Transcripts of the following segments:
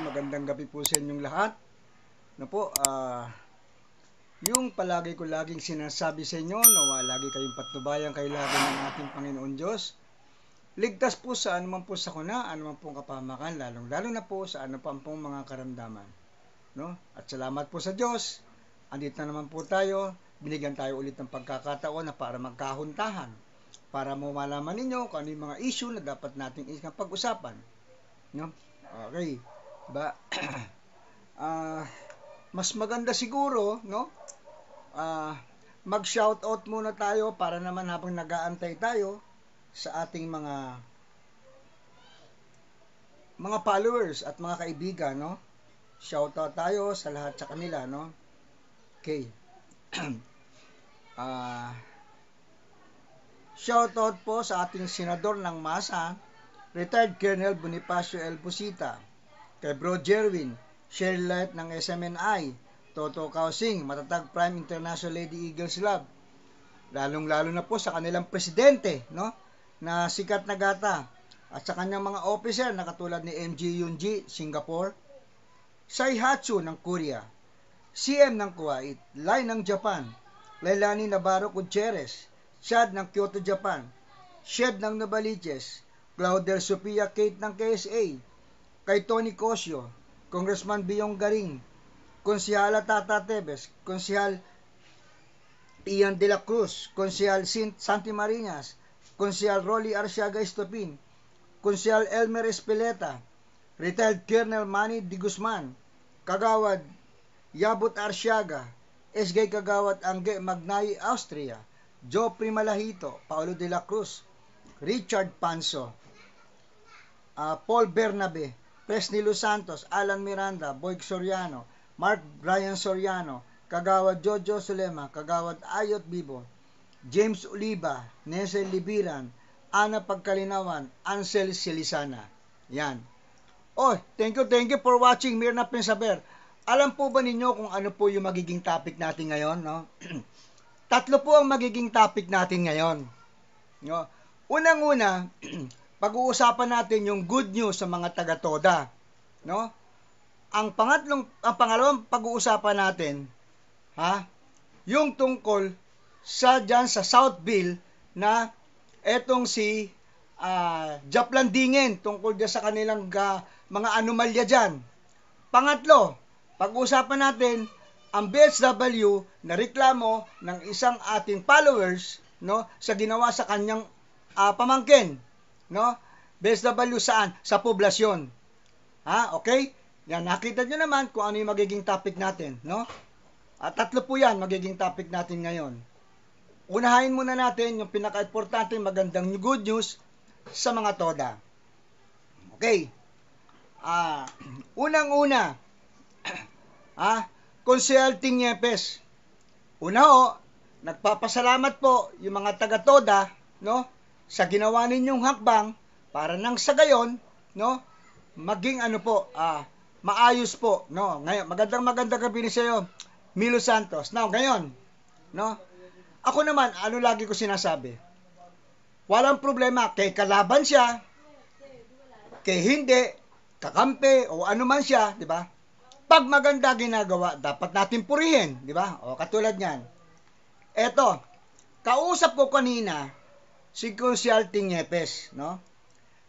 magandang gabi po sa inyong lahat. Na po, yung palagi ko laging sinasabi sa inyo, nawa lagi kayong patnubayan kay lagi ng ating Panginoon Diyos. Ligtas po sa anuman po sakuna, anuman pong kapahamakan, lalong-lalo na po sa anuman pong mga karamdaman. No? At salamat po sa Diyos. Andito na naman po tayo. Binigyan tayo ulit ng pagkakataon na para magkahuntahan. Para mo malaman ninyo kung ano yung mga issue na dapat nating pag-usapan. No? Okay. Ba? Mas maganda siguro, no? Mag-shoutout muna tayo para naman habang nag-aantay tayo sa ating mga followers at mga kaibigan, no? Shoutout tayo sa lahat sa kanila, no? Okay. Shoutout po sa ating senador ng Masa, Retired Colonel Bonifacio L. Busita, kay Bro Jerwin, Share Light ng SMNI, Toto Kausing, Matatag Prime International Lady Eagles Lab, lalong-lalo na po sa kanilang presidente, no? Na sikat na gata, at sa kanyang mga officer na katulad ni MG Yunji, Singapore, Saihatsu ng Korea, CM ng Kuwait, Lai ng Japan, Leilani Navarro Gutierrez, Chad ng Kyoto, Japan, Shed ng Novaliches, Claudia Sophia Kate ng KSA, kay Tony Cosio, Congressman Biyong Garing, Konsyala Tata Tebes, Konsyal Ian de la Cruz, Konsyal Santi Marinas, Konsyal Rolly Arciaga Estopin, Konsyal Elmer Espeleta, Retired Colonel Manny Di Guzman, Kagawad Yabut Arciaga, SG Kagawad Angge Magnay Austria, Joe Primalahito, Paulo de la Cruz, Richard Panso, Paul Bernabe, Presney Los Santos, Alan Miranda, Boyd Soriano, Mark Brian Soriano, Kagawad Jojo Sulema, Kagawad Ayot Bibo, James Oliva, Nesel Libiran, Ana Pagkalinawan, Ansel Silisana. Yan. Oh, thank you for watching Mirna Pensaber. Alam po ba ninyo kung ano po yung magiging topic natin ngayon, no? Tatlo po ang magiging topic natin ngayon. No? Unang-una, pag-uusapan natin yung good news sa mga taga-TODA, no? Ang pangalawang pag-uusapan natin, yung tungkol sa South Bill na etong si Japlandingen tungkol sa kanilang mga anomalya diyan. Pangatlo, pag-uusapan natin ang BSW na reklamo ng isang ating followers, no, sa ginawa sa kanyang pamangkin, no? BSW saan? Sa poblasyon. Okay? Yan, nakita nyo naman kung ano yung magiging topic natin, no? At tatlo po yan magiging topic natin ngayon. Unahin muna natin yung pinaka-importante magandang good news sa mga TODA. Okay. Unang-una, Konsehal Ting Yepes. Una nagpapasalamat po yung mga taga-TODA, no, sa ginawa ninyong hakbang para nang sa gayon, no, maging maayos po, no. Ngayon, magandang gabi sa iyo, Milo Santos. Now, ngayon, no, ako naman, lagi ko sinasabi? Walang problema kay kalaban siya, kay hindi, kakampi, o ano man siya, di ba? Pag maganda ginagawa, dapat natin purihin, di ba? O katulad niyan. Eto, kausap ko kanina si Konsehal Ting Yepes, no?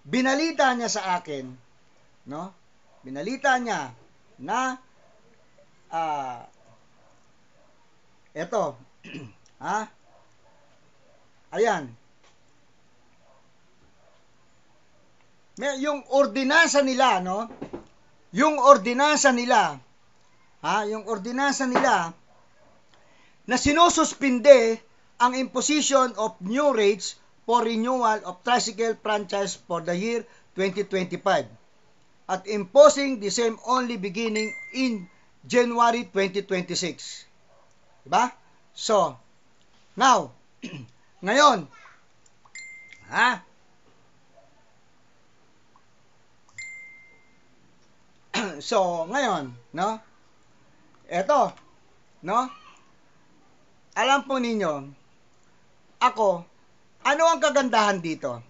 Binalita niya sa akin, no? Binalita niya na eto, ayan. Yung ordinansa nila, no? Yung ordinansa nila na sinususpinde ang imposition of new rates for renewal of tricycle franchise for the year 2025 at imposing the same only beginning in January 2026. Diba? So, now, ngayon, so, ngayon, no? Eto, no? Alam po ninyo, ako, ano ang kagandahan dito?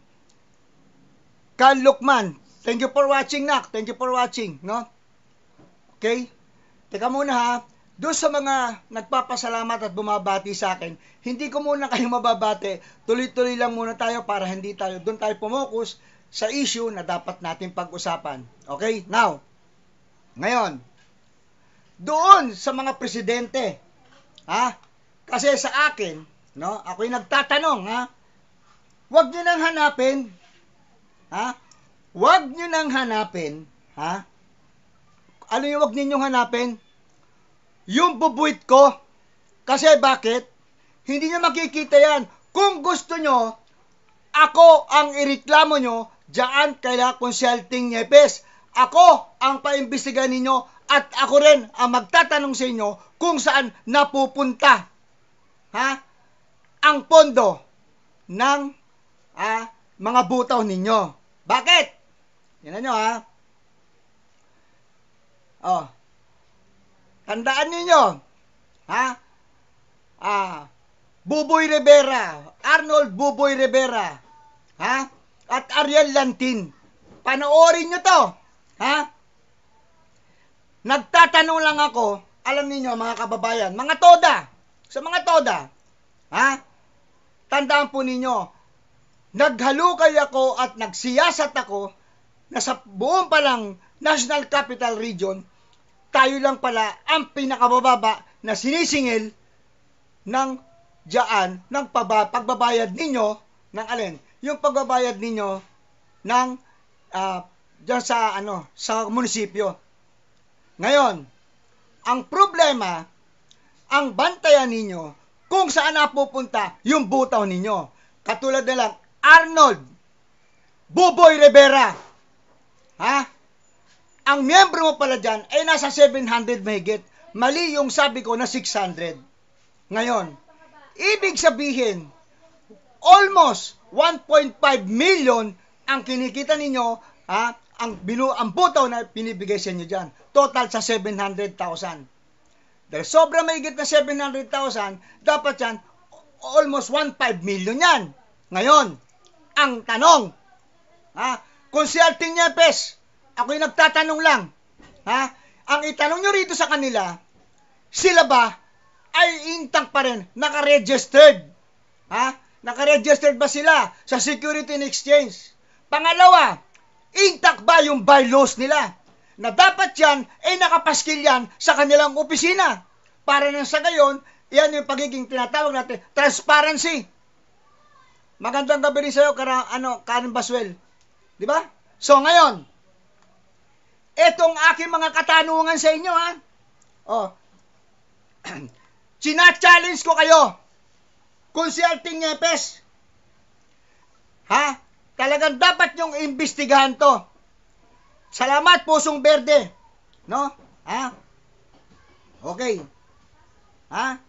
Carl Lukman, thank you for watching, Nak. Thank you for watching, no? Okay? Teka muna ha. Doon sa mga nagpapasalamat at bumabati sa akin, hindi ko muna kayo mababati. Tuloy-tuloy lang muna tayo para hindi tayo doon tayo pumokus sa issue na dapat natin pag-usapan. Okay? Now, ngayon, doon sa mga presidente, ha? Kasi sa akin, no, ako'y nagtatanong, ha? Huwag niyo nang hanapin, ha? Huwag niyo nang hanapin, ha? Ano yung huwag ninyong hanapin? Yung bubuit ko. Kasi bakit? Hindi nyo makikita yan. Kung gusto nyo, ako ang ireklamo nyo dyan kaila Consulting Nyepes. Ako ang paimbestigan ninyo at ako rin ang magtatanong sa inyo kung saan napupunta, ha, ang pondo ng mga butaw ninyo. Bakit? Yan nyo, ha? Oh. Tandaan ninyo, ha? Buboy Rivera, Arnold Buboy Rivera, ha? At Ariel Lantin. Panoorin nyo to, ha? Nagtatanong lang ako, alam niyo mga kababayan, mga toda, sa mga toda, ha? Tandaan po ninyo, naghalukay ako at nagsiyasat ako na sa buong palang National Capital Region, tayo lang pala ang pinakabababa na sinisingil ng dyan, ng pagbabayad ninyo, ng alin? Yung pagbabayad ninyo ng dyan sa, sa munisipyo. Ngayon, ang problema, ang bantayan ninyo, kung saan napupunta yung butaw ninyo. Katulad na lang, Arnold Buboy Rivera. Ha? Ang miyembro mo pala dyan ay nasa 700 mahigit. Mali yung sabi ko na 600. Ngayon, ibig sabihin, almost 1.5 million ang kinikita ninyo, ha? Ang butaw na pinibigay sa inyo dyan. Total sa 700,000. Dahil sobrang mahigit na 700,000, dapat yan, almost 1.5 million yan. Ngayon, ang tanong, ha? Consulting Nyepes, ako'y nagtatanong lang, ha? Ang itanong nyo rito sa kanila, sila ba ay intact pa rin, nakaregistered? Ha? Nakaregistered ba sila sa Security and Exchange? Pangalawa, intact ba yung bylaws nila? Na dapat yan ay nakapaskil yan sa kanilang opisina. Para nang sa gayon, yan yung pagiging tinatawag natin, transparency. Magandang gabi rin sa'yo, Karen Baswell. Di ba? So ngayon, etong aking mga katanungan sa inyo, ha? Oh. China-challenge ko kayo. Consulting Nyepes. Ha? Talagang dapat nyong imbestigahan to. Salamat, Pusong Berde. No? Ha? Okay. Ha?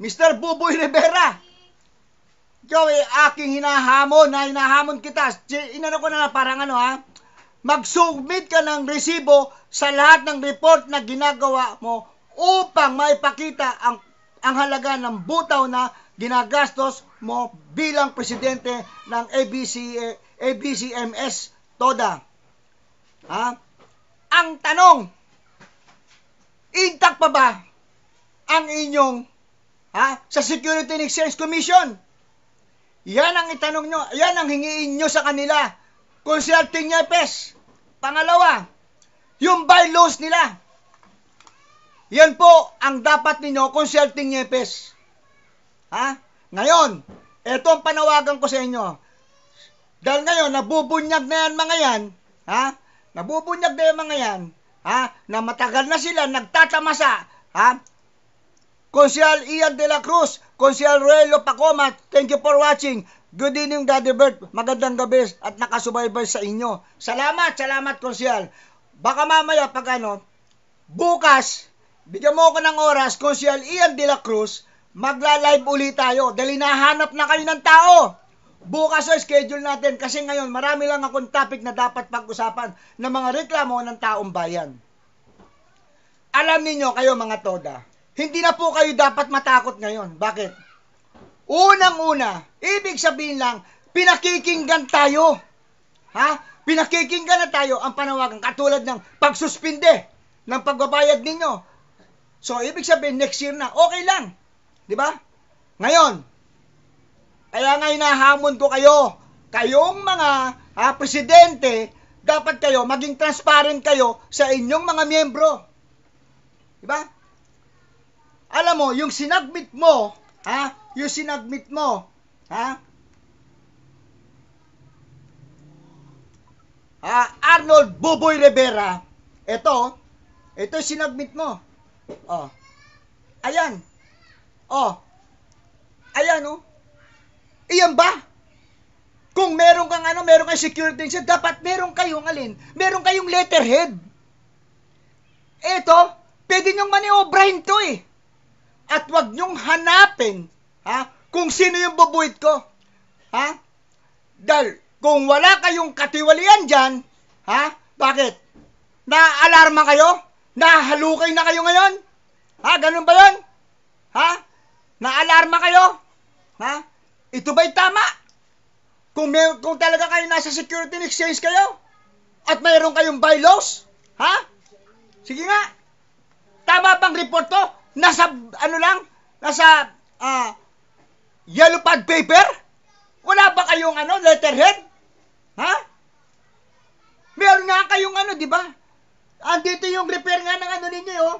Mr. Buboy Rivera. Ikaw ay aking hinahamon kita. Inano ko na parang ha? Mag-submit ka ng resibo sa lahat ng report na ginagawa mo upang maipakita ang halaga ng butaw na ginagastos mo bilang presidente ng ABCMS TODA. Ha? Ang tanong, intact pa ba ang inyong sa Security and Exchange Commission? Yan ang itanong nyo, yan ang hingiin nyo sa kanila. Consulting Nyepes. Pangalawa, yung bylaws nila. Yan po ang dapat ninyo, Consulting Nyepes. Ha? Ngayon, eto ang panawagan ko sa inyo. Dahil ngayon, nabubunyag na yan mga yan, ha? Nabubunyag na yan mga yan, ha? Na matagal na sila nagtatamasa, ha? Consial Ian de la Cruz, Consial Roelio Pacoma, thank you for watching. Good evening, Daddy Bert. Magandang gabi at nakasubaybay sa inyo. Salamat, Consial. Baka mamaya pag bukas, bigyan mo ako ng oras, Consial Ian de la Cruz, magla-live ulit tayo dahil nahanap na kayo ng tao. Bukas ay schedule natin kasi ngayon marami lang akong topic na dapat pag-usapan ng mga reklamo ng taong bayan. Alam niyo kayo mga toda, hindi na po kayo dapat matakot ngayon. Bakit? Unang-una, ibig sabihin lang, pinakikinggan tayo. Ha? pinakikinggan na tayo ang panawagan katulad ng pagsuspinde ng pagbabayad ninyo. So, ibig sabihin, next year na, okay lang. Di ba? Ngayon, kaya nga hinahamon ko kayo, kayong mga presidente, dapat kayo, maging transparent kayo sa inyong mga miyembro. Di ba? Alam mo, yung sinagmit mo, Arnold Buboy Rivera, ito sinagmit mo. Ayan. Ayan, iyan ba? Kung meron kang security, dapat meron kayong meron kayong letterhead. Ito, pwede nyong maniobrahin to eh. At wag nyong hanapin, kung sino yung bubuit ko. Dahil, kung wala kayong katiwalian dyan, bakit? Na-alarma kayo? Nahalukay na kayo ngayon? Ganun ba yun? Na-alarma kayo? Ito ba'y tama? Kung talaga kayo nasa security and exchange kayo? At mayroon kayong bylaws? Sige nga. Tama bang report to? Nasa yellow pad paper? Wala ba kayong letterhead? Meron nga kayong di ba? Andito yung repair nga ng ninyo,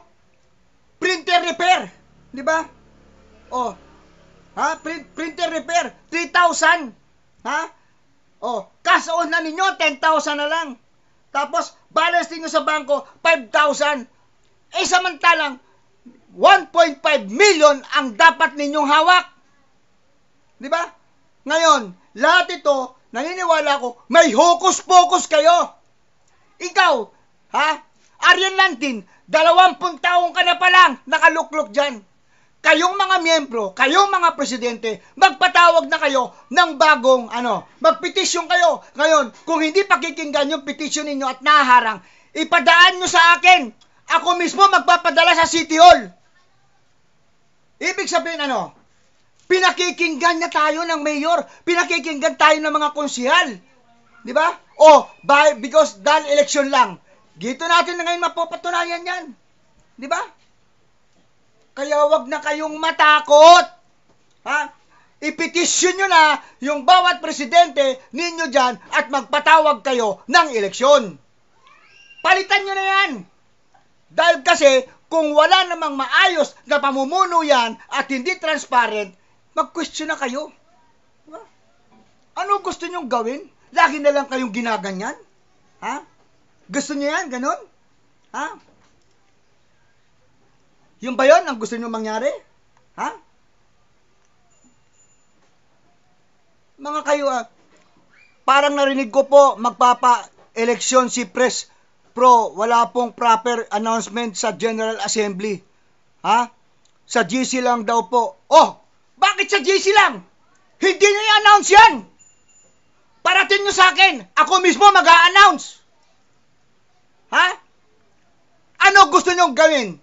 printer repair, di ba? Printer repair, 3,000. Cash on na ninyo, 10,000 na lang. Tapos, balance ninyo sa bangko, 5,000. Samantalang, 1.5 million ang dapat ninyong hawak. Di ba? Ngayon, lahat ito, naniniwala ko, may hocus-pocus kayo. Ikaw, Arian Lantin, 20 taong ka na palang nakaluklok dyan. Kayong mga miyembro, kayong mga presidente, magpatawag na kayo ng bagong magpetisyon kayo. Ngayon, kung hindi pakikinggan yung petisyon ninyo at naharang, ipadaan nyo sa akin. Ako mismo magpapadala sa City Hall. Ibig sabihin pinakikinggan na tayo ng mayor, pinakikinggan tayo ng mga konsehal. Di ba? Because dahil eleksyon lang, dito natin na ngayon mapapatunayan yan. Di ba? Kaya wag na kayong matakot. Ipetisyon nyo na yung bawat presidente ninyo dyan at magpatawag kayo ng eleksyon. Palitan nyo na yan. Dahil kasi, kung wala namang maayos na pamumuno yan at hindi transparent, mag-question na kayo. Diba? Ano gusto nyong gawin? Lagi na lang kayong ginaganyan? Gusto nyo yan? Ganon? Yung ba yun ang gusto nyo mangyari? Mga kayo, parang narinig ko po, magpapa-eleksyon si Pres Pro, wala pong proper announcement sa General Assembly. Sa GC lang daw po. Bakit sa GC lang? Hindi nyo i-announce yan. Parating nyo sa akin, ako mismo mag-a-announce. Ano gusto nyong gawin?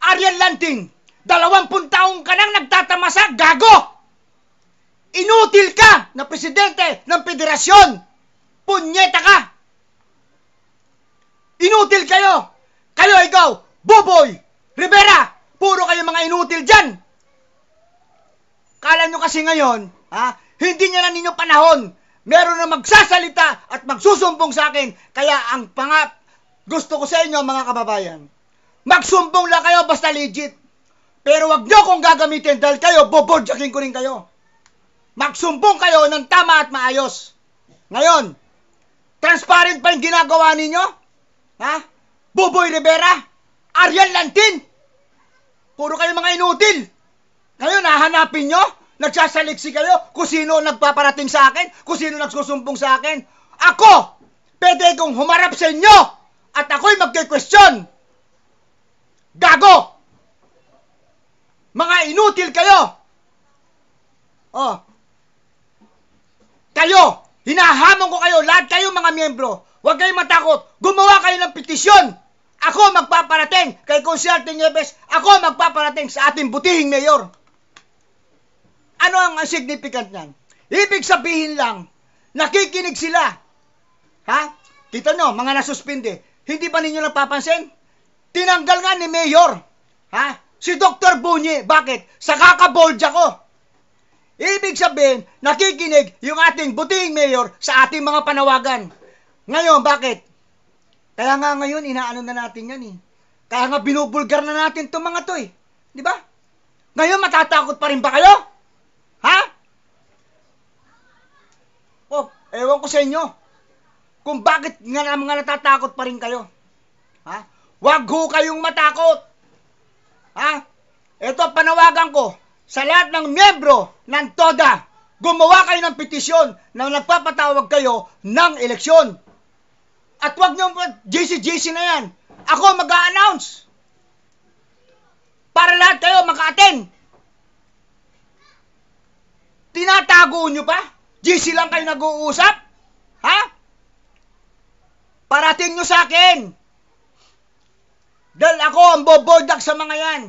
Arian Lantin, 20 taong ka nang nagtatamasa, gago! Inutil ka na presidente ng federasyon! Punyeta ka! Inutil kayo! Ikaw, Buboy, Rivera, puro kayo mga inutil dyan! Kala nyo kasi ngayon, hindi nyo na ninyo panahon, meron na magsasalita at magsusumbong sa akin, kaya ang gusto ko sa inyo mga kababayan, magsumbong lang kayo basta legit. Pero wag nyo kong gagamitin dahil kayo, bobodyakin ko rin kayo. Magsumbong kayo ng tama at maayos. Ngayon, transparent pa yung ginagawa ninyo? Buboy Rivera, Arian Lantin, puro kayo mga inutil. Ngayon, hahanapin nyo, nagsasaliksi kayo kung sino nagpaparating sa akin, kung sino nagsusumbong sa akin. Ako, pwede kong humarap sa inyo at ako'y magke-question. Gago! Mga inutil kayo! Kayo, hinahamon ko kayo, lahat kayo mga miyembro. Huwag kayong matakot, gumawa kayo ng petisyon. Ako magpaparating kay Consigliere Nieves, ako magpaparating sa ating butihing mayor. Ano ang significant niyan? Ibig sabihin lang, nakikinig sila Kita nyo, mga nasuspinde, hindi ba ninyo napapansin? Tinanggal nga ni Mayor, si Dr. Bunyi. Bakit? Sa kakabolja ko. Ibig sabihin, nakikinig yung ating buting Mayor sa ating mga panawagan. Ngayon, bakit? Kaya nga ngayon, inaano na natin yan eh. Kaya nga binubulgar na natin itong mga to eh. Di ba? Ngayon, matatakot pa rin ba kayo? Ewan ko sa inyo. Kung bakit nga mga natatakot pa rin kayo. Wag ho kayong matakot. Ito panawagan ko sa lahat ng miyembro ng TODA. Gumawa kayo ng petisyon na nagpapatawag kayo ng eleksyon. At wag nyo GC na yan. Ako mag-a-announce. Para lahat kayo maka-attend. Tinatago nyo pa? GC lang kayo nag-uusap? Parating nyo sa akin. Dahil ako ang bobordak sa mga yan.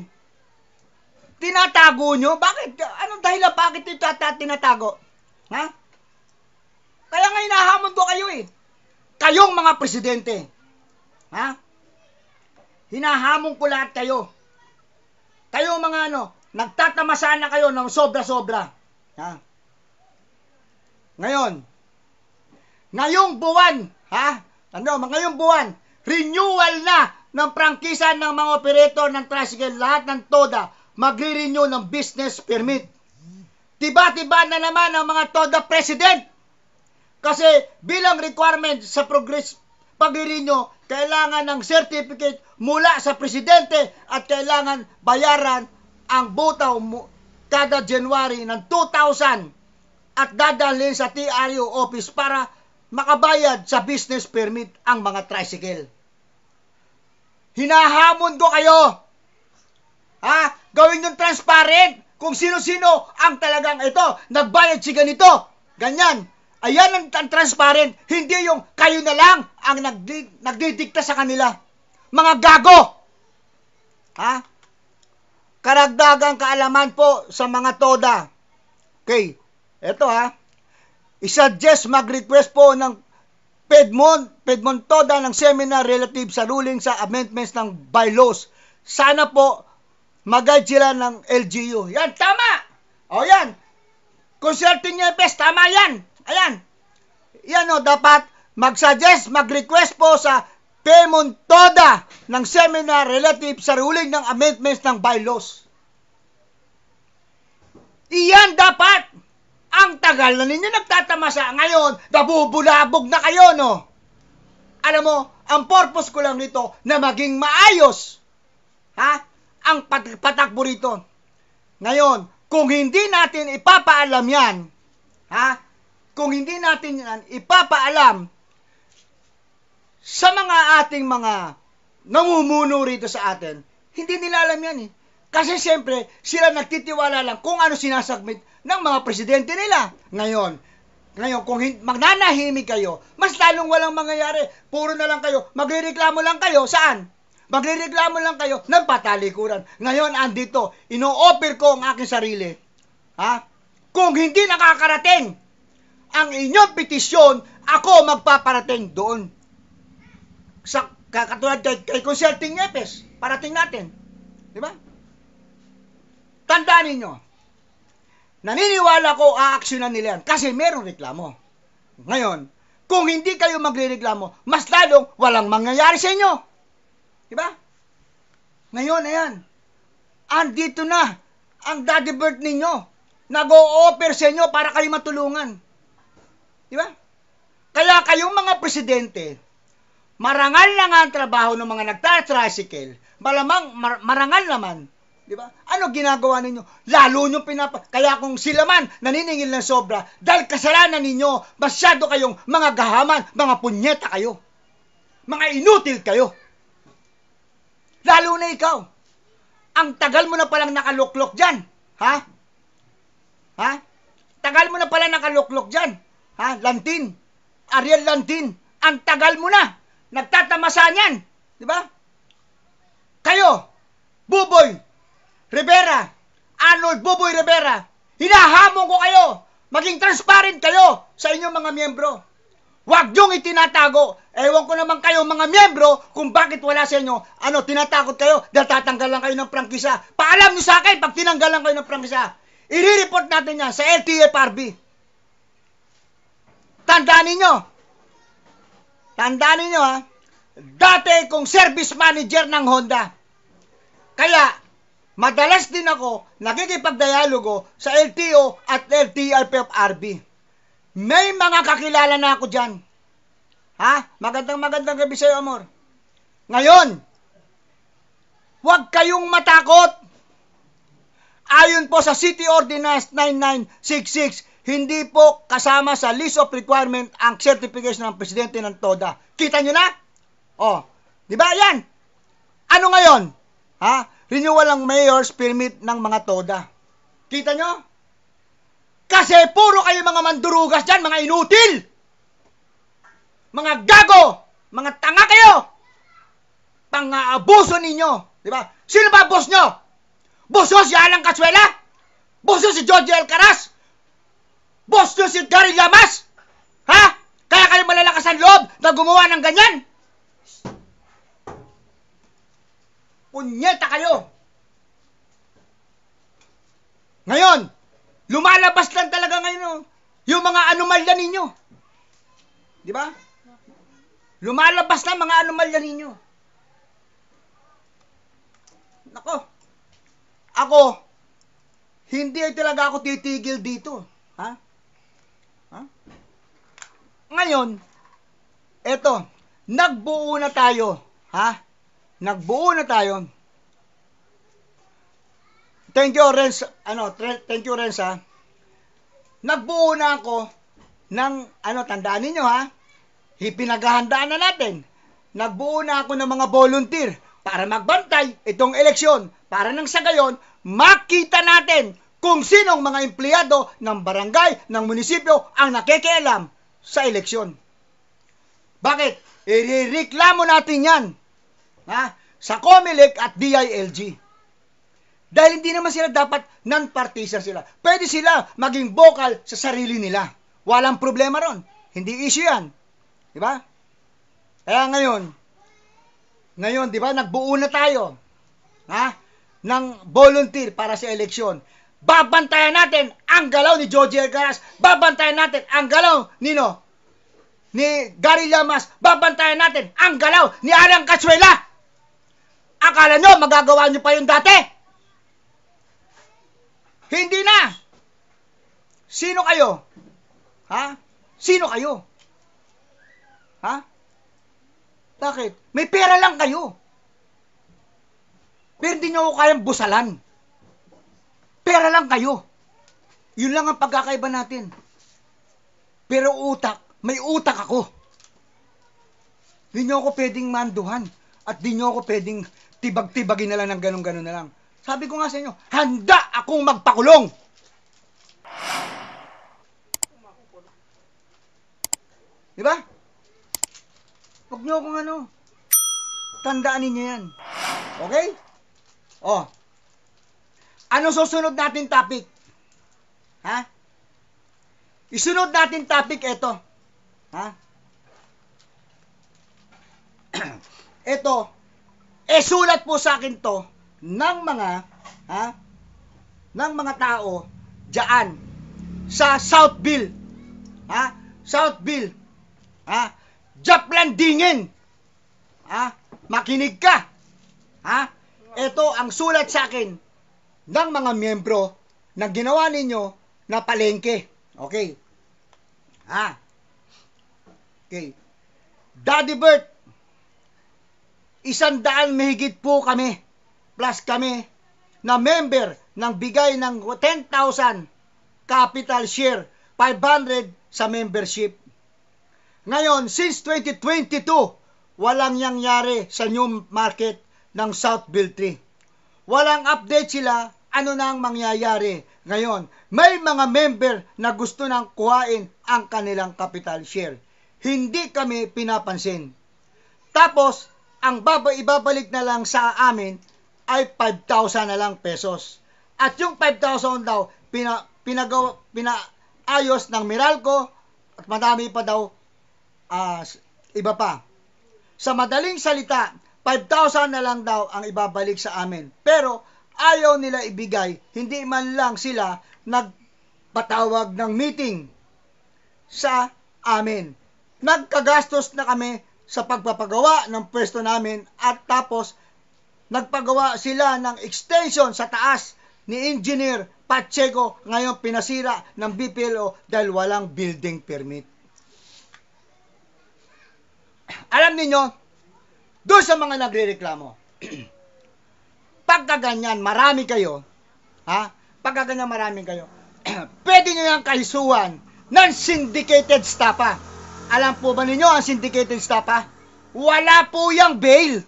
Tinatago nyo? Bakit? Anong dahilan? Bakit ito tinatago? Kaya nga hinahamon ko kayo eh. Kayong mga presidente. Hinahamon ko lahat kayo. Kayo mga nagtatamasa na kayo ng sobra-sobra. Ngayong buwan, ngayong buwan, renewal na ng prangkisa ng mga operator ng tricycle, lahat ng TODA, magre-renew ng business permit. Tiba-tiba na naman ang mga TODA president. Kasi bilang requirement sa progress pag-renew, kailangan ng certificate mula sa presidente at kailangan bayaran ang butaw kada January ng 2,000 at dadalhin sa TRO office para makabayad sa business permit ang mga tricycle. Hinahamon ko kayo. Gawin yung transparent kung sino-sino ang talagang ito, nagbayad si ganito, ganyan. Ayan ang transparent, hindi yung kayo na lang ang nagdidikta sa kanila. Mga gago! Karagdagang kaalaman po sa mga TODA. Okay, eto I-suggest mag-request po ng Pedmont TODA ng seminar relative sa ruling sa amendments ng bylaws. Sana po mag-guide sila ng LGU. Yan, tama! Yan. Consulting Nyepes, tama yan. Ayan. Yan dapat mag-suggest, mag-request po sa Pedmont TODA ng seminar relative sa ruling ng amendments ng bylaws. Iyan dapat. Ang tagal na ninyo nagtatamasa. Ngayon, nabubulabog na kayo, Alam mo, ang purpose ko lang nito na maging maayos. Ang patakbo rito. Ngayon, kung hindi natin ipapaalam yan, kung hindi natin yan ipapaalam sa mga ating mga namumuno rito sa atin, hindi nila alam yan Kasi siyempre, sila nagtitiwala lang kung ano sinasubmit ng mga presidente nila. Ngayon, kung magnanahimik kayo, mas lalong walang mangyayari. Puro na lang kayo, magrereklamo lang kayo, saan? Magrereklamo lang kayo ng patalikuran. Ngayon, andito, ino-offer ko ang aking sarili. Kung hindi nakakarating ang inyong petisyon, ako magpaparating doon. Katulad kay Consulting Nyepes, parating natin. Di ba? Tandaan ninyo, naniniwala ko aaksyonan nila yan kasi merong reklamo. Ngayon, kung hindi kayo magrereklamo, mas lalong walang mangyayari sa inyo. Diba? Ngayon, ayan, andito na ang daddy bird ninyo. Nag-o-offer sa inyo para kayo matulungan. Diba? Kaya kayong mga presidente, marangal na nga ang trabaho ng mga nagtatricycle, marangal naman. Diba? Ano ginagawa ninyo? Lalo nyo Kaya kung sila man naniningil ng sobra, dahil kasalanan ninyo, masyado kayong mga gahaman, mga punyeta kayo. Mga inutil kayo. Lalo na ikaw. Ang tagal mo na palang nakaluklok dyan. Tagal mo na palang nakaluklok dyan. Lantin. Ariel Lantin. Ang tagal mo na. Nagtatamasa niyan. Diba? Kayo, Buboy Rivera, Arnold Buboy Rivera, hinahamon ko kayo, maging transparent kayo sa inyong mga miyembro. Huwag niyong itinatago. Ewan ko naman kayo mga miyembro kung bakit wala sa inyo. Tinatakot kayo dahil tatanggalan kayo ng prangkisa. Paalam niyo sa akin pag tinanggalan kayo ng prangkisa. I-report natin yan sa LTFRB. Tandaan ninyo ha. Dati kong service manager ng Honda. Kaya, madalas din ako nakikipagdialogo sa LTO at LTFRB. May mga kakilala na ako dyan. Magandang gabi sa'yo, amor. Ngayon, huwag kayong matakot. Ayon po sa City Ordinance 9966, hindi po kasama sa list of requirement ang certification ng presidente ng TODA. Kita nyo na? Di ba yan? Ano ngayon? Renewal ng mayor's permit ng mga TODA. Kita nyo? Kasi puro kayo mga mandurugas dyan, mga inutil! Mga gago! Mga tanga kayo! Pang-aabuso ninyo. Di ba? Sino ba boss nyo? Boss nyo si Alan Casuela? Boss nyo si George Alcaraz? Boss nyo si Gary Llamas? Kaya kayo malalakas ang loob na gumawa ng ganyan? Punyeta kayo! Ngayon, lumalabas lang talaga ngayon yung mga anomalya ninyo. Di ba? Lumalabas na mga anomalya ninyo. Nako. Ako, hindi talaga ako titigil dito. Ngayon, eto, nagbuo na tayo. Nagbuo na tayo. Thank you, Renz. Thank you, Renz, Nagbuo na ako ng, tandaan ninyo, Ipinaghahandaan na natin. Nagbuo na ako ng mga volunteer para magbantay itong eleksyon. Para nang sa gayon, makita natin kung sinong mga empleyado ng barangay, ng munisipyo ang nakikialam sa eleksyon. Bakit? Irereklamo natin yan sa COMELEC at DILG. Dahil hindi naman sila dapat non-partisan sila. Pwede sila maging vocal sa sarili nila. Walang problema ron. Hindi issue yan. Diba? Kaya ngayon, diba, nagbuo na tayo ng volunteer para sa eleksyon. Babantayan natin ang galaw ni George Alcaraz. Babantayan natin ang galaw ni Gary Llamas. Babantayan natin ang galaw ni Alan Casuela. Akala nyo, magagawa nyo pa yung dati? Hindi na. Sino kayo? Sino kayo? Bakit? May pera lang kayo. Pero hindi nyo ako kayang busalan. Pera lang kayo. Yun lang ang pagkakaiba natin. Pero may utak ako. Hindi nyo ako pwedeng manduhan. At hindi nyo ako pwedeng tibag-tibagin na lang ng ganun-ganun na lang. Sabi ko nga sa inyo, handa akong magpakulong. Diba? Huwag nyo akong tandaan ninyo yan. Okay? Ano susunod natin topic? Isunod natin topic ito. Ito, sulat po sa akin to ng mga tao diyan sa Southville. Southville. Japlandingin. Makinig ka. Ito ang sulat sa akin ng mga miyembro na ginawa ninyo na palengke. Okay. Okay. Daddy Bert, 100 mahigit po kami, plus kami, na member ng bigay ng 10,000 capital share, 500 sa membership. Ngayon, since 2022, walang nangyari sa new market ng Southville 3. Walang update sila, ano na ang mangyayari. Ngayon, may mga member na gusto nang kuhain ang kanilang capital share. Hindi kami pinapansin. Tapos, ang ibabalik na lang sa amin ay 5,000 na lang pesos. At yung 5,000 daw, pinaayos ng Meralco at madami pa daw iba pa. Sa madaling salita, 5,000 na lang daw ang ibabalik sa amin. Pero ayaw nila ibigay, hindi man lang sila nagpatawag ng meeting sa amin. Nagkagastos na kami sa pagpapagawa ng pwesto namin at tapos nagpagawa sila ng extension sa taas ni Engineer Pacheco, ngayon pinasira ng BPLO dahil walang building permit. Alam niyo, doon sa mga nagrereklamo, pagkaganyan, marami kayo, pagkaganyan, marami kayo, pwede nyo yung kaisuhan ng syndicated stapa. Alam po ba ninyo ang syndicated stapa? Wala po yung bail.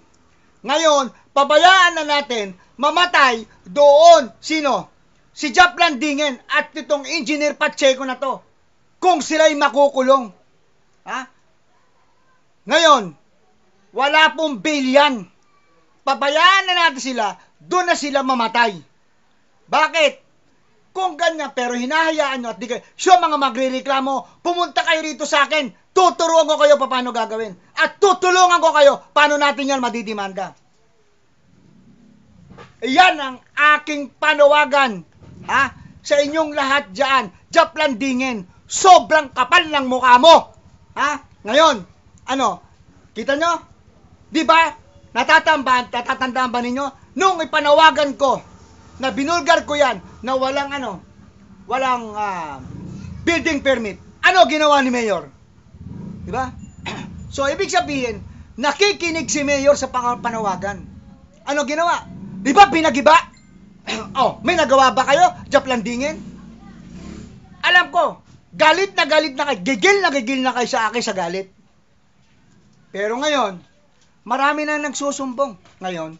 Ngayon, pabayaan na natin mamatay doon, sino? Si Japlan Dingen at itong Engineer Pacheco na to. Kung sila'y makukulong. Ngayon, wala pong bail yan. Pabayaan na natin sila, doon na sila mamatay. Bakit? Kung ganyan, pero hinahayaan nyo at di kayo, mga magrereklamo, pumunta kayo rito sa akin, tuturuan ko kayo paano gagawin. At tutulungan ko kayo, paano natin yan madidimanda. Iyan ang aking panawagan, sa inyong lahat dyan, Japlan Dingen, sobrang kapal ng mukha mo. Ngayon, kita nyo? Di ba? Natatandaan ba ninyo? Nung ipanawagan ko, na binulgar ko yan, na walang building permit. Ano ginawa ni Mayor? Di ba? So, ibig sabihin, nakikinig si Mayor sa panawagan. Ano ginawa? Di ba pinagiba? May nagawa ba kayo, Japlan Dingen? Alam ko, galit na kayo, gigil na kayo sa akin sa galit. Pero ngayon, marami na nagsusumbong. Ngayon,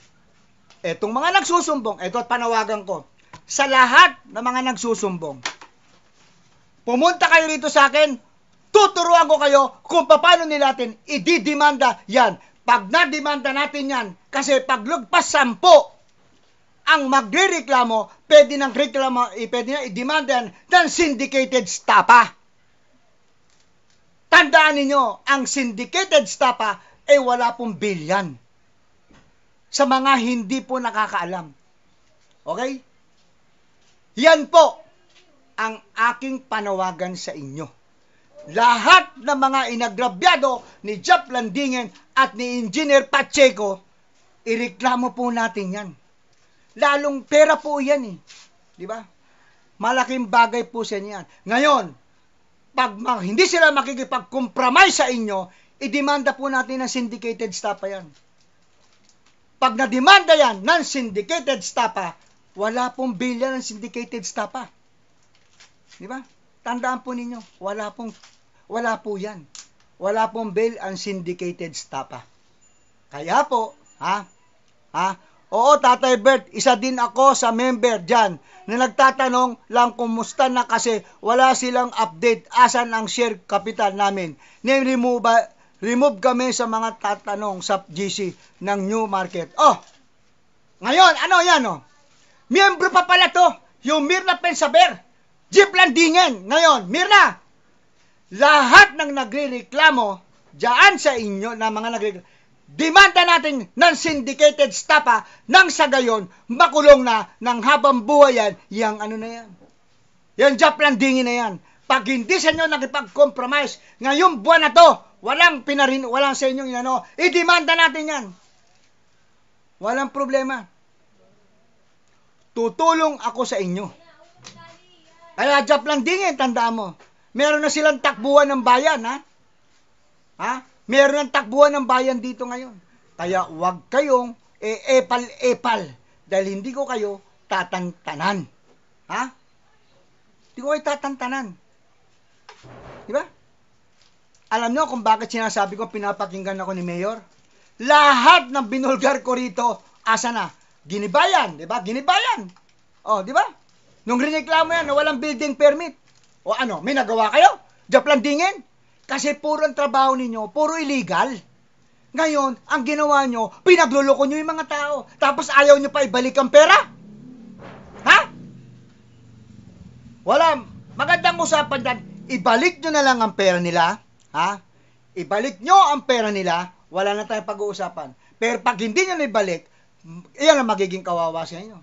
etong mga nagsusumbong, eto at panawagan ko, sa lahat ng mga nagsusumbong, pumunta kayo rito sa akin, tuturuan ko kayo kung paano natin ididimanda yan. Pag nadimanda natin yan, kasi pag lugpas 10 ang magrereklamo, pwede na idemanda yan ng syndicated stapa. Tandaan ninyo, ang syndicated stapa wala pong bail yan. Sa mga hindi po nakakaalam. Okay? Yan po ang aking panawagan sa inyo. Lahat ng mga inagrabyado ni Japlan Dingen at ni Engineer Pacheco, ireklamo po natin yan. Lalong pera po yan Di ba? Malaking bagay po sa inyo yan. Ngayon, pag hindi sila makikipag-compromise sa inyo, idemanda po natin ng syndicated stapa yan. Pag nademanda yan ng syndicated stapa, wala pong bail yan ng syndicated stapa. Di ba? Tandaan po ninyo, wala po yan. Wala pong bail ang syndicated stapa. Kaya po, oo, Tatay Bert, isa din ako sa member dyan na nagtatanong lang kumusta na kasi wala silang update asan ang share capital namin. Remove kami sa mga tatanong sa GC ng New Market. Ngayon, ano yan Miyembro pa pala to, yung Mirna Pensaber, Japlan Dingen. Ngayon, Mirna, lahat ng nagrereklamo dyan sa inyo na mga nagrereklamo, demanda natin ng syndicated stapa nang sa gayon makulong na ng habang buhay yan, Yang Japlan Dingen na yan. Pag hindi sa inyo nakipag-compromise, ngayong buwan na to, walang sa inyong idemanda natin yan. Walang problema. Tutulong ako sa inyo. Kaya Japlan Dingen, tandaan mo, meron na silang takbuhan ng bayan, Meron ng takbuhan ng bayan dito ngayon. Kaya wag kayong epal-epal dahil hindi ko kayo tatantanan. Hindi ko kayo tatantanan. Diba? Alam nyo kung bakit sinasabi ko pinapakinggan ako ni Mayor? Lahat ng binulgar ko rito, asa na? Ginibayan, diba? Ginibayan. Diba? Nung rineklamo yan na walang building permit. May nagawa kayo? Japlan Dingen? Kasi puro ang trabaho ninyo, puro illegal. Ngayon, ang ginawa nyo, pinagluloko nyo yung mga tao. Tapos ayaw nyo pa ibalik ang pera? Wala. Magandang usapan dyan. Ibalik nyo na lang ang pera nila. ibalik nyo ang pera nila, wala na tayong pag-uusapan. Pero pag hindi nyo ibalik, iyan ang magiging kawawa sa inyo.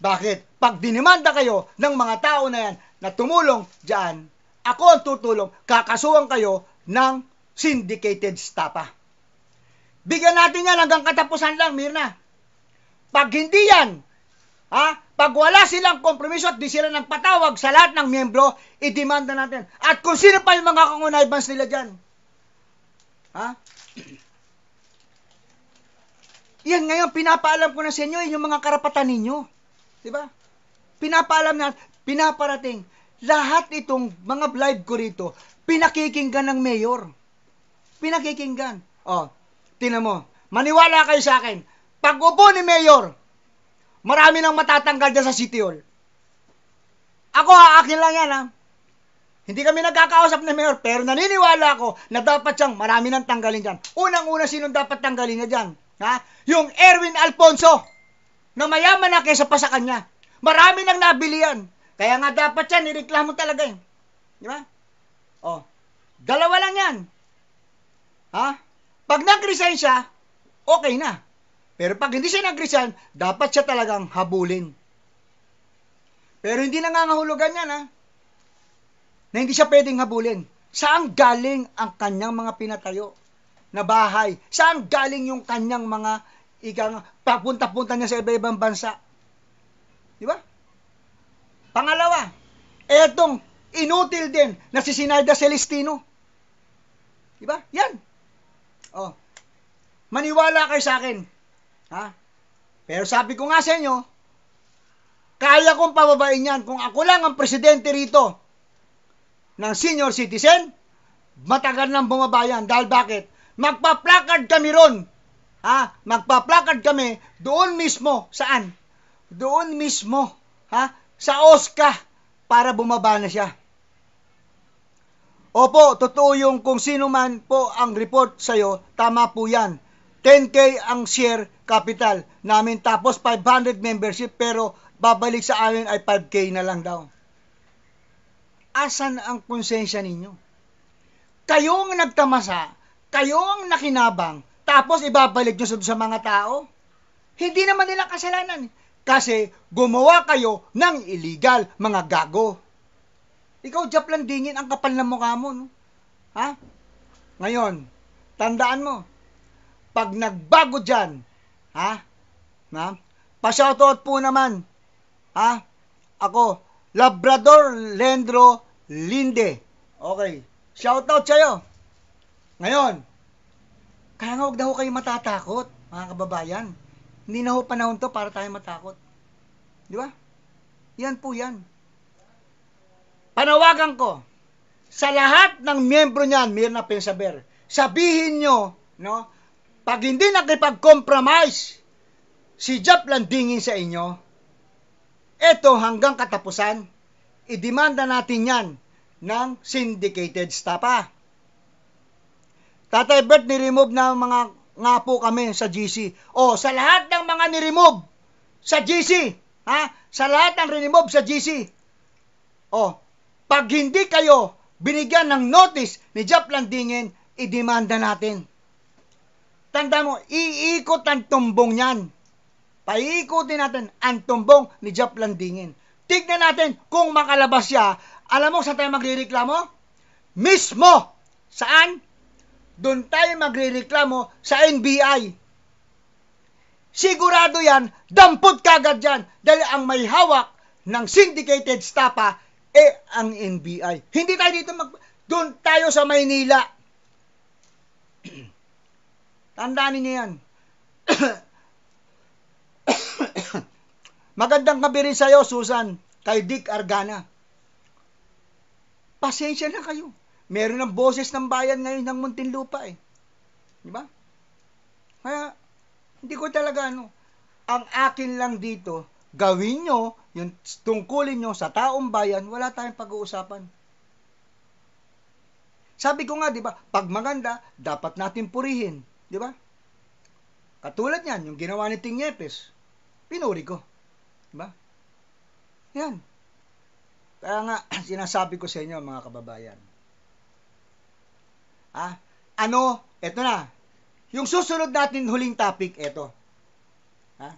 Bakit? Pag dinimanda kayo ng mga tao na yan na tumulong dyan, ako ang tutulong, kakasuhan kayo ng syndicated stapa. Bigyan natin yan hanggang katapusan lang, Mirna. Pag hindi yan, pag wala silang kompromiso at di sila nagpatawag sa lahat ng miyembro, idemanda natin. At kung sino pa yung mga cononnivance nila dyan. Yan ngayon, pinapaalam ko na sa inyo, yung mga karapatan ninyo. Diba? Pinapaalam na, pinaparating. Lahat itong mga live ko rito, pinakikinggan ng mayor. Pinakikinggan. Tingnan mo. Maniwala kayo sa akin. Pag upo ni mayor, marami nang matatanggal dyan sa City Hall. Ako, akin lang yan, Hindi kami nagkakausap ni mayor, pero naniniwala ako na dapat siyang marami nang tanggalin dyan. Unang-una, sinong dapat tanggalin niya dyan? Yung Erwin Alfonso, na mayaman na kaysa pa sa kanya. Marami nang nabili yan. Kaya nga dapat yan, nireklamo talaga yun. Di ba? Dalawa lang yan. Pag nag-resign siya, okay na. Pero pag hindi siya nag-resign, dapat siya talagang habulin. Pero hindi nangangahulugan yan, na hindi siya pwedeng habulin. Saan galing ang kanyang mga pinatayo na bahay? Saan galing yung kanyang mga papunta-punta niya sa iba-ibang bansa? Di ba? Pangalawa, etong inutil din na si Sinarda Celestino. Di ba? Yan. Maniwala kayo sa akin. Pero sabi ko nga sa inyo, kaya kong pababain yan. Kung ako lang ang presidente rito ng senior citizen, matagal nang bumabayan. Dahil bakit? Magpa-placard kami ron. Magpa-placard kami doon mismo. Saan? Doon mismo. Sa OSCA para bumaba na siya. Opo, totoo yung kung sino man po ang report sa'yo, tama po yan. 10K ang share capital namin, tapos 500 membership, pero babalik sa amin ay 5K na lang daw. Asan ang konsensya ninyo? Kayo ang nagtamasa, kayo ang nakinabang, tapos ibabalik nyo sa mga tao? Hindi naman nila kasalanan. Kasi gumawa kayo ng illegal, mga gago. Ikaw, Japlan Dingin, ang kapal ng mukha mo. No? Ngayon, tandaan mo, pag nagbago dyan, pa-shoutout po naman, ako, Labrador Lendro Linde. Okay, shoutout sa'yo. Ngayon, kaya nga huwag na ho kayo matatakot, mga kababayan. Hindi na ho panahon to para tayo matakot. Di ba? Yan po yan. Panawagan ko, sa lahat ng miyembro niyan, Mirna Pensaber, sabihin nyo, pag hindi nakipag-compromise si Japlan Dingin sa inyo, eto hanggang katapusan, idemanda natin yan ng syndicated stapa. Tatay Bert, ni-remove na mga nga po kami sa GC. Sa lahat ng mga ni-remove sa GC, sa lahat ng remove sa GC, pag hindi kayo binigyan ng notice ni Japlan Dingin, idemanda natin. Tanda mo, iikot ang tumbong yan. Paiikutin natin ang tumbong ni Japlan Dingin. Tignan natin kung makalabas siya. Alam mo saan tayo magrereklamo? Mismo! Saan? Doon tayo magrereklamo sa NBI. Sigurado yan, dampot kagad yan, dahil ang may hawak ng syndicated stapa ang NBI. Hindi tayo dito doon tayo sa Maynila. Tandaan niyo yan. Magandang gabi rin sa'yo, Susan, kay Dick Argana. Pasensya na kayo. Meron ng boses ng bayan ngayon ng Muntinlupa Di ba? Kaya, hindi ko talaga ang akin lang dito, gawin nyo, yung tungkulin nyo sa taong bayan, wala tayong pag-uusapan. Sabi ko nga, di ba, pag maganda, dapat natin purihin. Di ba? Katulad yan, yung ginawa ni Ting Yepes, pinuri ko. Di ba? Yan. Kaya nga, sinasabi ko sa inyo, mga kababayan, Eto na. Yung susunod natin huling topic, eto. Ha?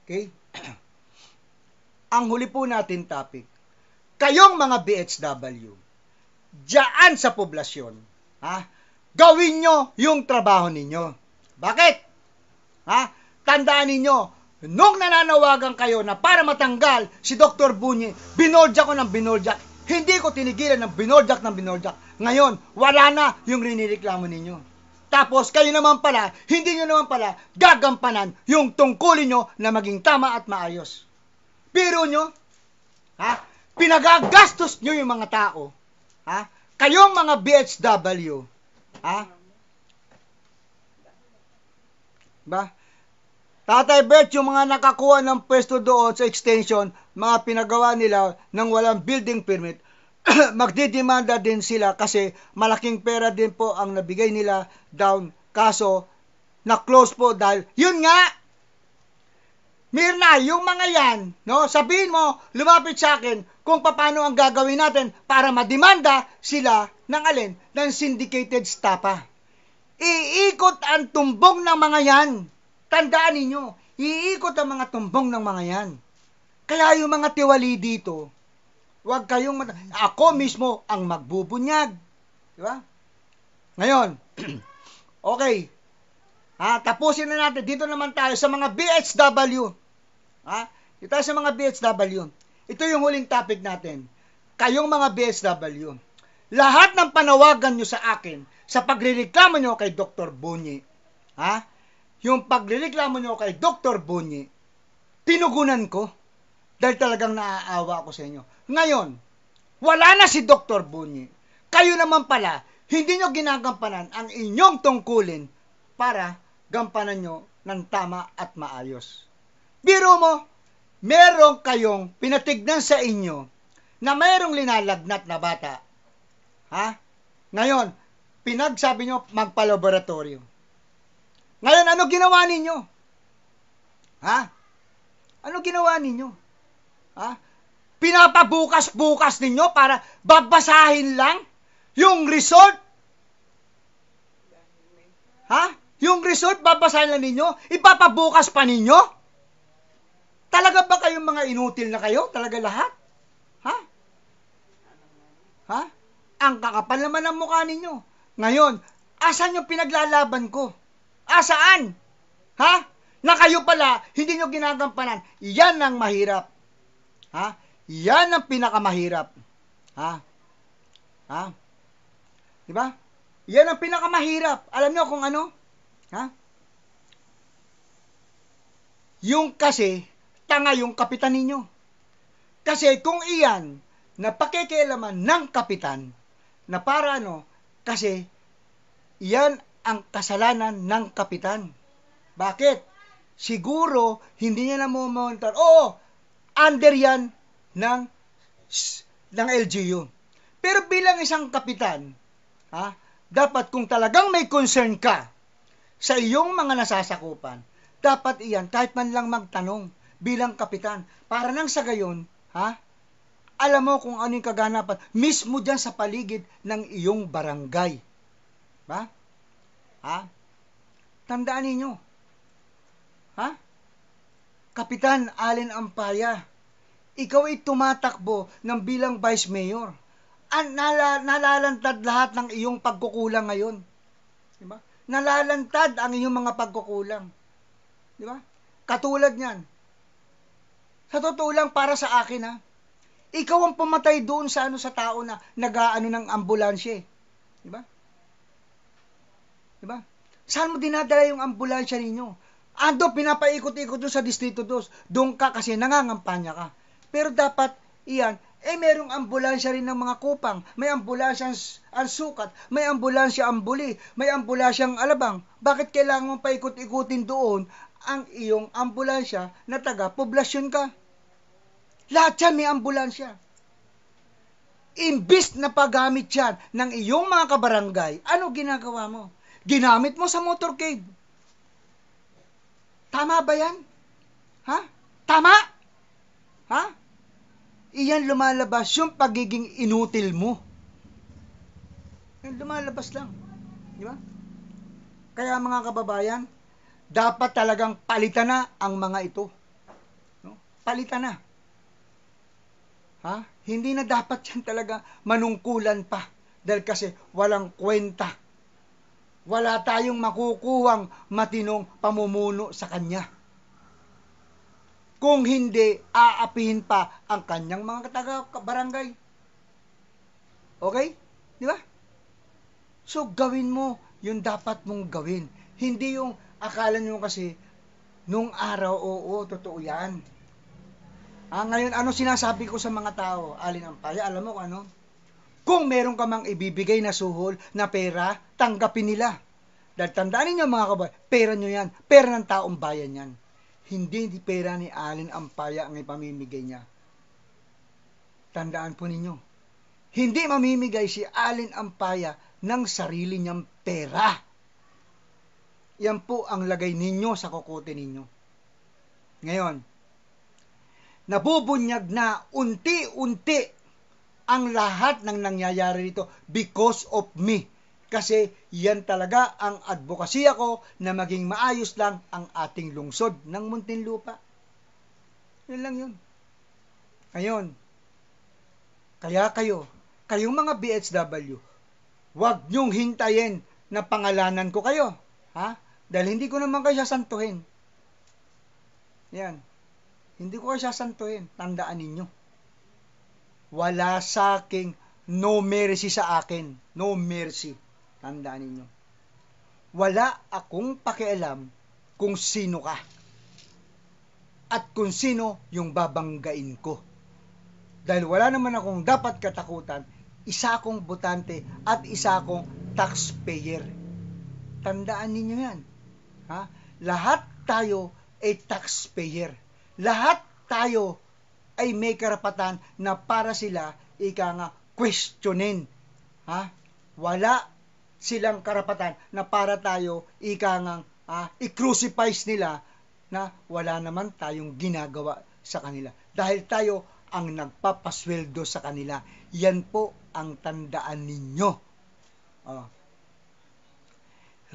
Okay? Ang huli po natin topic, kayong mga BHW, diyan sa poblasyon, gawin nyo yung trabaho ninyo. Bakit? Tandaan ninyo, nung nananawagan kayo na para matanggal si Dr. Bunyi, binoljak ko ng binoljak. Hindi ko tinigilan ng binoljak. Ngayon, wala na yung rinireklamo ninyo. Tapos, kayo naman pala, hindi nyo naman pala gagampanan yung tungkulin nyo na maging tama at maayos. Pero nyo, pinagagastos nyo yung mga tao. Kayong mga BHW, ba? Tatay Bert, yung mga nakakuha ng pwesto doon sa extension, mga pinagawa nila ng walang building permit, magdidemanda din sila kasi malaking pera din po ang nabigay nila down. Kaso, na-close po dahil, yun nga, Mirna, yung mga yan, no, sabihin mo, lumapit sa akin kung paano ang gagawin natin para mademanda sila ng alin? Ng syndicated stapa. Iikot ang tumbong ng mga yan. Tandaan ninyo, iikot ang mga tumbong ng mga yan. Kaya yung mga tiwali dito, huwag kayong ako mismo ang magbubunyag. Di ba? Ngayon, okay. Tapusin na natin. Dito naman tayo sa mga BHW. Dito tayo sa mga BHW. Ito yung huling topic natin. Kayong mga BHW. Lahat ng panawagan nyo sa akin, sa pagrereklamo nyo kay Dr. Bunyi, yung pagrereklamo nyo kay Dr. Bunyi, tinugunan ko dahil talagang naaawa ako sa inyo. Ngayon, wala na si Dr. Bunyi. Kayo naman pala, hindi nyo ginagampanan ang inyong tungkulin para gampanan nyo ng tama at maayos. Biro mo, meron kayong pinatignan sa inyo na mayroong linalagnat na bata. Ngayon, pinagsabi nyo magpa-laboratorio. Ngayon, ano ginawa ninyo? Ano ginawa ninyo? Pinapabukas-bukas ninyo para babasahin lang yung result? Yung result, babasahin lang ninyo? Ipapabukas pa ninyo? Talaga ba kayong mga inutil na kayo? Talaga lahat? Ang kakapal naman ang mukha ninyo. Ngayon, asan yung pinaglalaban ko? Asaan? Na kayo pala, hindi nyo ginagampanan. Yan ang mahirap. Yan ang pinakamahirap. Diba? Yan ang pinakamahirap. Alam nyo kung ano? Yung kasi, tanga yung kapitan ninyo. Kasi kung iyan, na pakikialaman ng kapitan, na para kasi, iyan ang kasalanan ng kapitan. Bakit? Siguro, hindi niya na monitor. Oo, under yan ng LGU. Pero bilang isang kapitan, dapat kung talagang may concern ka sa iyong mga nasasakupan, dapat iyan, kahit man lang magtanong bilang kapitan, para nang sa gayon, alam mo kung ano yung kaganapan, mismo dyan sa paligid ng iyong barangay. Ba? Tandaan ninyo. Kapitan Allen Ampaya, ikaw ay tumatakbo ng bilang vice mayor. Nalalantad lahat ng iyong pagkukulang ngayon. Diba? Nalalantad ang iyong mga pagkukulang. Diba? Katulad niyan. Sa totoo lang, para sa akin, ikaw ang pumatay doon sa sa tao na nag-aano ng ambulansya. Diba? Diba? Saan mo dinadala yung ambulansya ninyo? Pinapaikot-ikot doon sa Distrito 2. Doon ka kasi nangangampanya ka. Pero dapat, iyan, merong ambulansya rin ng mga Kupang. May ambulansyang ang Sukat. May ambulansya ang Buli. May ambulansyang Alabang. Bakit kailangan mo paikot-ikutin doon ang iyong ambulansya na taga-poblasyon ka? Lahat yan may ambulansya. Imbis na paggamit yan ng iyong mga kabarangay, ano ginagawa mo? Ginamit mo sa motorcade. Tama ba yan? Tama? Iyan lumalabas yung pagiging inutil mo. Lumalabas lang. Di ba? Kaya mga kababayan, dapat talagang palitan na ang mga ito. No? Palitan na. Ha? Hindi na dapat yan talaga manungkulan pa. Dahil kasi walang kwenta. Wala tayong makukuhang matinong pamumuno sa kanya. Kung hindi, aapihin pa ang kanyang mga taga-barangay. Okay? Di ba? So, gawin mo yung dapat mong gawin. Hindi yung akala nyo kasi, nung araw, oo, totoo yan. Ngayon, ano sinasabi ko sa mga tao? Alin ang paya, alam mo kung ano? Kung meron ka mang ibibigay na suhol na pera, tanggapin nila. Dahil tandaan ninyo mga kabayan, pera nyo yan. Pera ng taong bayan yan. Hindi pera ni Alin Ampaya ang ipamimigay niya. Tandaan po ninyo, hindi mamimigay si Alin Ampaya ng sarili niyang pera. Yan po ang lagay ninyo sa kokote ninyo. Ngayon, nabubunyag na unti-unti ang lahat ng nangyayari dito because of me. Kasi yan talaga ang advokasya ko na maging maayos lang ang ating lungsod ng Muntinlupa. Yan lang yun. Ngayon, kaya kayong mga BHW, huwag niyong hintayin na pangalanan ko kayo. Ha? Dahil hindi ko naman kayo sasantuhin. Yan. Hindi ko kayo sasantuhin. Tandaan ninyo. Wala sa aking no mercy sa akin. No mercy. Tandaan ninyo. Wala akong pakialam kung sino ka. At kung sino yung babanggain ko. Dahil wala naman akong dapat katakutan, isa akong botante at isa akong taxpayer. Tandaan ninyo yan. Ha? Lahat tayo ay taxpayer. Lahat tayo ay may karapatan na para sila questionin. Ha? Wala silang karapatan na para tayo i-crucify nila na wala naman tayong ginagawa sa kanila. Dahil tayo ang nagpapasweldo sa kanila. Yan po ang tandaan ninyo.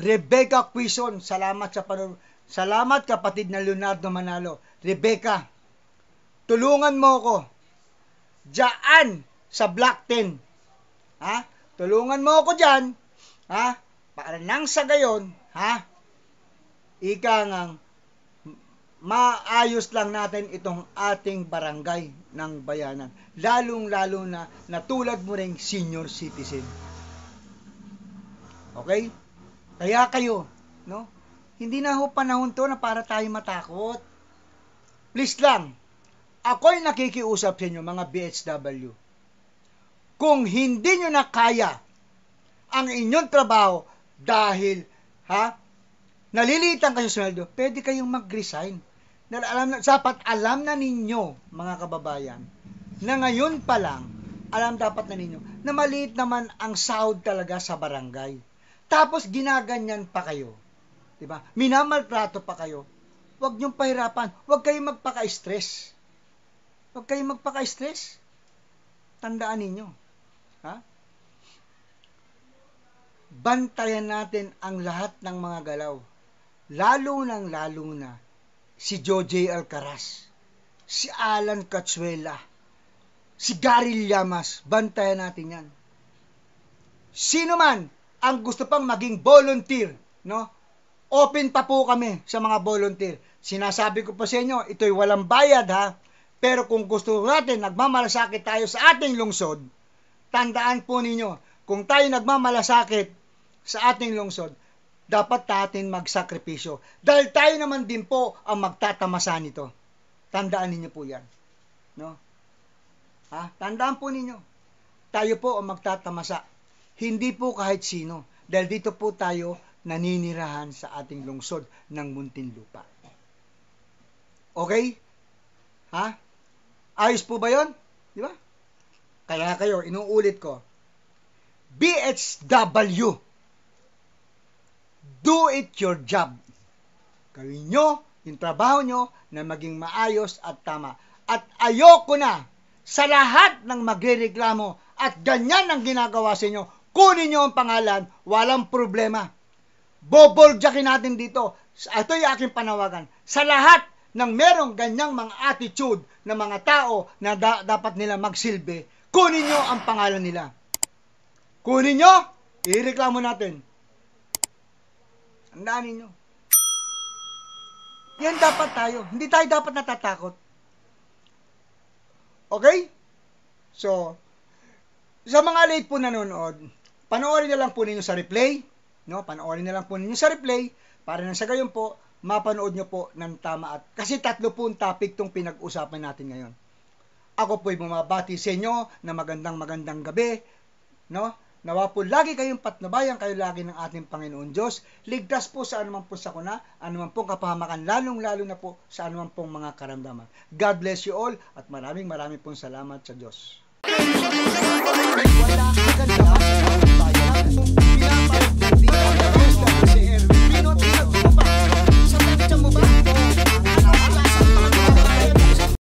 Rebecca Quizon, salamat sa panonood. Salamat kapatid na Leonardo Manalo. Rebecca, tulungan mo ko diyan sa Block 10. Ha? Tulungan mo ako diyan. Ha? Para nang sa gayon, ha? Maayos lang natin itong ating barangay ng bayanan. Lalong-lalo na tulad mo ring senior citizen. Okay? Kaya kayo, no? Hindi na ho panahon to na para tayo matakot. Please lang, ako'y nakikiusap sa inyo, mga BHW. Kung hindi nyo na kaya ang inyong trabaho dahil, nalilitan kayo sa sweldo, pwede kayong mag-resign. Dapat alam na ninyo, mga kababayan, na ngayon pa lang, dapat na ninyo, na maliit naman ang sahod talaga sa barangay. Tapos ginaganyan pa kayo. Diba? Minamaltrato pa kayo. Huwag niyong pahirapan. Huwag kayong magpaka-stress. Huwag kayong magpaka-stress. Tandaan ninyo. Ha? Bantayan natin ang lahat ng mga galaw. Lalo na si Joe Alcaraz, si Alan Cachuela, si Gary Llamas. Bantayan natin yan. Sino man ang gusto pang maging volunteer, no? Open pa po kami sa mga volunteer. Sinasabi ko pa sa inyo, ito'y walang bayad ha. Pero kung gusto natin, nagmamalasakit tayo sa ating lungsod, tandaan po ninyo, kung tayo nagmamalasakit sa ating lungsod, dapat natin magsakripisyo. Dahil tayo naman din po ang magtatamasa nito. Tandaan ninyo po yan. No? Tandaan po ninyo. Tayo po ang magtatamasa. Hindi po kahit sino. Dahil dito po tayo naninirahan sa ating lungsod ng Muntinlupa. Okay? Ayos po ba yun? Di ba? Kaya kayo, inuulit ko. BHW, do it your job. Gawin nyo yung trabaho nyo na maging maayos at tama. At ayoko na sa lahat ng magrereklamo at ganyan ang ginagawa sa inyo kunin nyo ang pangalan, walang problema. Boboldyakin natin dito. Ito yung aking panawagan. Sa lahat ng merong ganyang mga attitude ng mga tao na dapat nila magsilbi, kunin nyo ang pangalan nila. Kunin nyo, ireklamo natin. Andaan ninyo. Yan dapat tayo. Hindi tayo dapat natatakot. Okay? So, sa mga late po nanonood, panoorin na lang po ninyo sa replay. No? Panoorin na lang po ninyo sa replay para nang sa gayon po, mapanood nyo po ng tama at kasi 3 po ang topic tong pinag-usapan natin ngayon. Ako po'y bumabati sa inyo na magandang gabi. No? Nawa po lagi kayong patnubayan kayo lagi ng ating Panginoon Diyos. Ligtas po sa anuman po sakuna, anuman pong kapahamakan, lalong-lalo na po sa anuman pong mga karamdaman. God bless you all at maraming pong salamat sa Diyos.